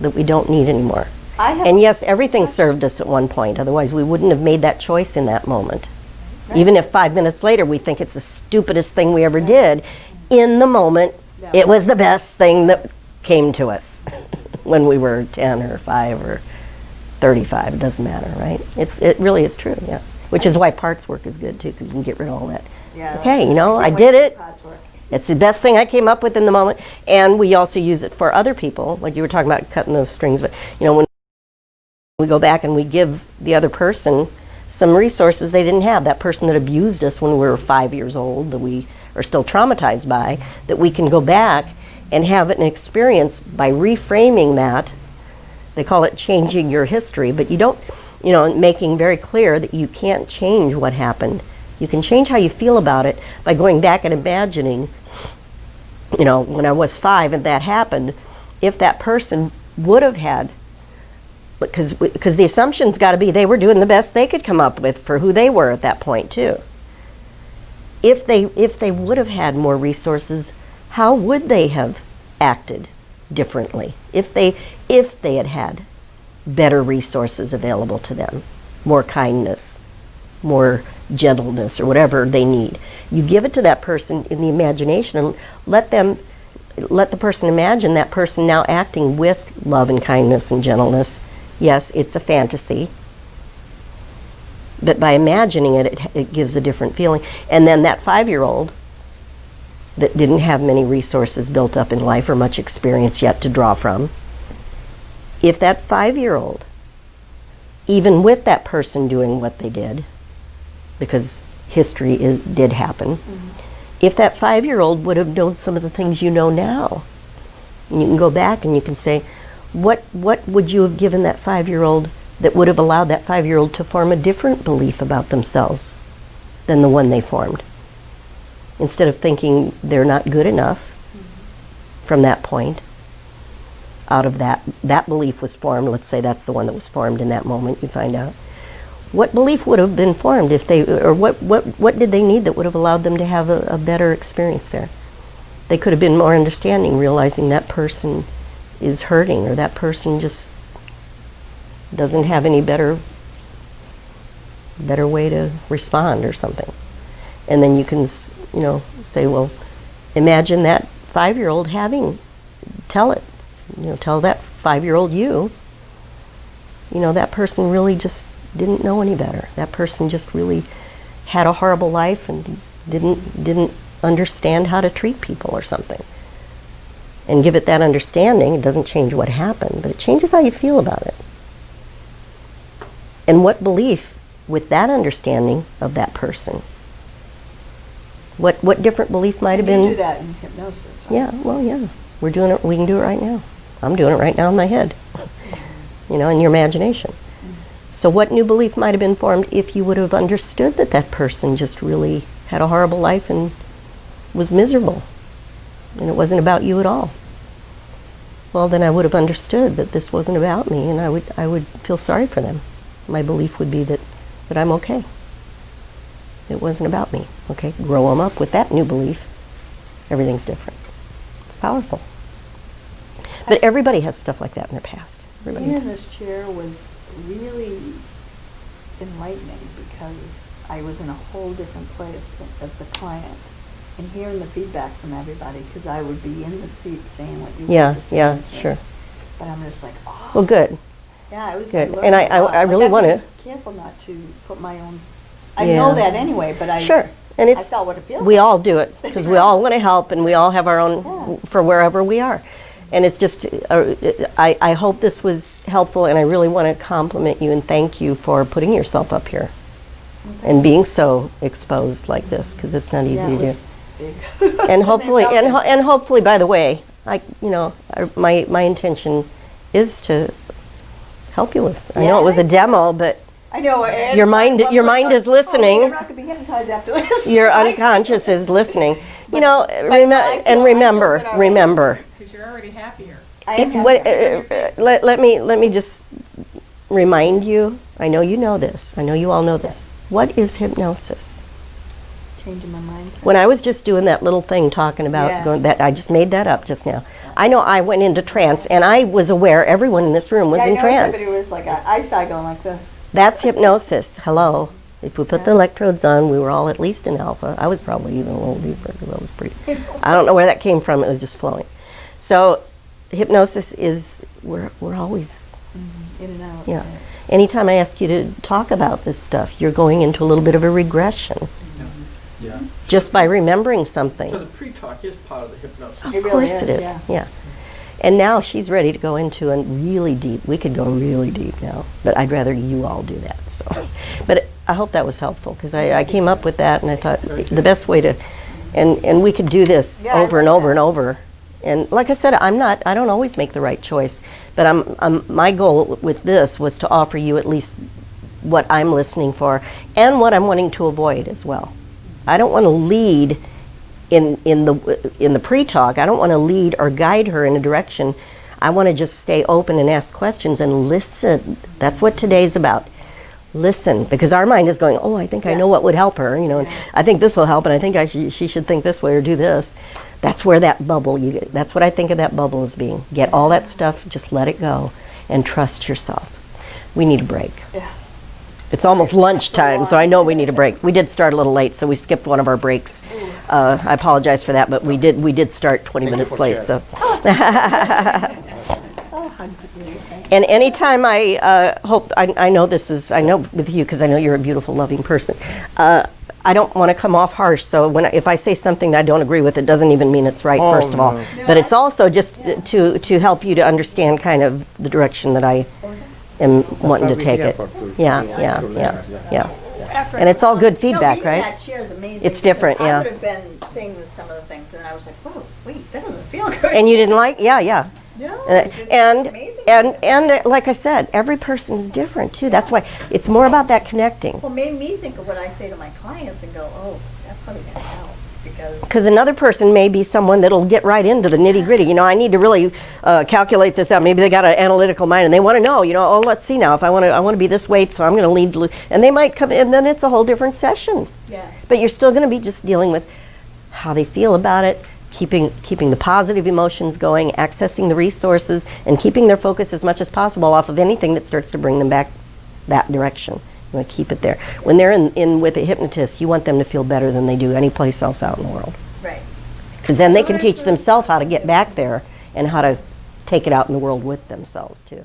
that we don't need anymore. And yes, everything served us at one point. Otherwise, we wouldn't have made that choice in that moment. Right. Even if 5 minutes later we think it's the stupidest thing we ever did, in the moment, it was the best thing that came to us when we were 10 or 5 or 35. It doesn't matter, right? It really is true, yeah. Which is why parts work is good, too, because you can get rid of all that. Yeah, okay, you know, I did it. It's the best thing I came up with in the moment. And we also use it for other people, like you were talking about cutting those strings. But, you know, when we go back and we give the other person some resources they didn't have, that person that abused us when we were 5 years old, that we are still traumatized by, that we can go back and have an experience by reframing that. They call it changing your history, but you don't, you know, making very clear that you can't change what happened. You can change how you feel about it by going back and imagining, you know, when I was 5 and that happened, if that person would have had, because the assumption's got to be they were doing the best they could come up with for who they were at that point too. If they would have had more resources, how would they have acted differently? If they had had better resources available to them, more kindness, more gentleness, or whatever they need. You give it to that person in the imagination and let the person imagine that person now acting with love and kindness and gentleness. Yes, it's a fantasy, but by imagining it, it gives a different feeling. And then that 5-year-old that didn't have many resources built up in life or much experience yet to draw from, if that 5-year-old, even with that person doing what they did, because history did happen, if that 5-year-old would have known some of the things you know now, and you can go back and you can say, what would you have given that 5-year-old that would have allowed that 5-year-old to form a different belief about themselves than the one they formed? Instead of thinking they're not good enough from that point, out of that belief was formed, let's say that's the one that was formed in that moment, you find out. What belief would have been formed if they, or what did they need that would have allowed them to have a better experience there? They could have been more understanding, realizing that person is hurting, or that person just doesn't have any better way to respond or something. And then you can, you know, say, well, imagine that 5-year-old tell that 5-year-old you know, that person really just didn't know any better. That person just really had a horrible life and didn't understand how to treat people or something. And give it that understanding. It doesn't change what happened, but it changes how you feel about it. And what belief with that understanding of that person? What different belief might have been? You do that in hypnosis, right? Yeah, well, yeah. We're doing it. We can do it right now. I'm doing it right now in my head. You know, in your imagination. So what new belief might have been formed if you would have understood that that person just really had a horrible life and was miserable, and it wasn't about you at all? Well, then I would have understood that this wasn't about me, and I would feel sorry for them. My belief would be that I'm okay. It wasn't about me. Okay, grow them up with that new belief. Everything's different. It's powerful. But everybody has stuff like that in their past. Being in this chair was really enlightening because I was in a whole different place as the client, and hearing the feedback from everybody, because I would be in the seat saying what you wanted to say. Yeah, sure. But I'm just like, oh. Well, good. Yeah, I was good. And I really want to. Careful not to put my own. I know that anyway, but sure. And I felt what it feels we like. all do it because we all want to help, and we all have our own for wherever we are. And it's just, I hope this was helpful, and I really want to compliment you and thank you for putting yourself up here and being so exposed like this, because it's not easy to do. Big. And hopefully, and hopefully, by the way, my intention is to help you with. I know it was a demo, but I know your mind is listening. I'm not going to be hypnotized after this. Your unconscious is listening. You know, remember. Because you're already happier. Let me just remind you. I know you know this. I know you all know this. What is hypnosis? changing my mindset. When I was just doing that little thing talking about Yeah. going, that I just made that up just now. I know I went into trance, and I was aware everyone in this room was Yeah, I in know trance. somebody was like, I started going like this. That's hypnosis. Hello. If we put the electrodes on, we were all at least in alpha. I was probably even a little deeper because I was pretty. I don't know where that came from. It was just flowing. So, hypnosis is we're always, In and out. yeah. Anytime I ask you to talk about this stuff, you're going into a little bit of a regression Yeah. just by remembering something. So the pre-talk is part of the hypnosis. Of It really course is, it is. yeah. Yeah. And now she's ready to go into a really deep. We could go really deep now, but I'd rather you all do that. So, but I hope that was helpful because I came up with that and I thought the best way to, and we could do this Yeah, I over and like over that. and over. And like I said, I don't always make the right choice, but my goal with this was to offer you at least what I'm listening for and what I'm wanting to avoid as well. I don't want to lead in the pre-talk. I don't want to lead or guide her in a direction. I want to just stay open and ask questions and listen. That's what today's about. Listen, because our mind is going, oh, I think I know what would help her, and I think this will help, and I think she should think this way or do this. That's where that bubble, that's what I think of that bubble as being. Get all that stuff, just let it go, and trust yourself. We need a break. Yeah. It's almost lunchtime, so I know we need a break. We did start a little late, so we skipped one of our breaks. I apologize for that, but we did start 20 Thank you minutes for late. sharing. So, Oh, hugs you. Thank you. and anytime I hope I know this is I know with you because I know you're a beautiful, loving person. I don't want to come off harsh, so if I say something that I don't agree with, it doesn't even mean it's right. First of all, no. but it's also just to help you to understand kind of the direction that I am wanting to take it. Yeah. After And it's all good No, feedback, being in right? that chair is amazing. It's different, because yeah. I would have been saying some of the things, and I was like, whoa, wait, that doesn't feel good. And you didn't like, yeah. No, And amazing. and like I said, every person is different too. That's why it's more about that connecting. Well, made me think of what I say to my clients and go, oh, that's probably going to help because Because another person may be someone that'll get right into the nitty gritty. I need to really calculate this out. Maybe they got an analytical mind and they want to know. Oh, let's see now. If I want to be this weight, so I'm going to lead. And they might come, and then it's a whole different session. yeah, But you're still going to be just dealing with how they feel about it, keeping the positive emotions going, accessing the resources, and keeping their focus as much as possible off of anything that starts to bring them back that direction. You want to keep it there. When they're in with a hypnotist, you want them to feel better than they do any place else out in the world. right. Because then they can teach themselves how to get back there and how to take it out in the world with themselves too.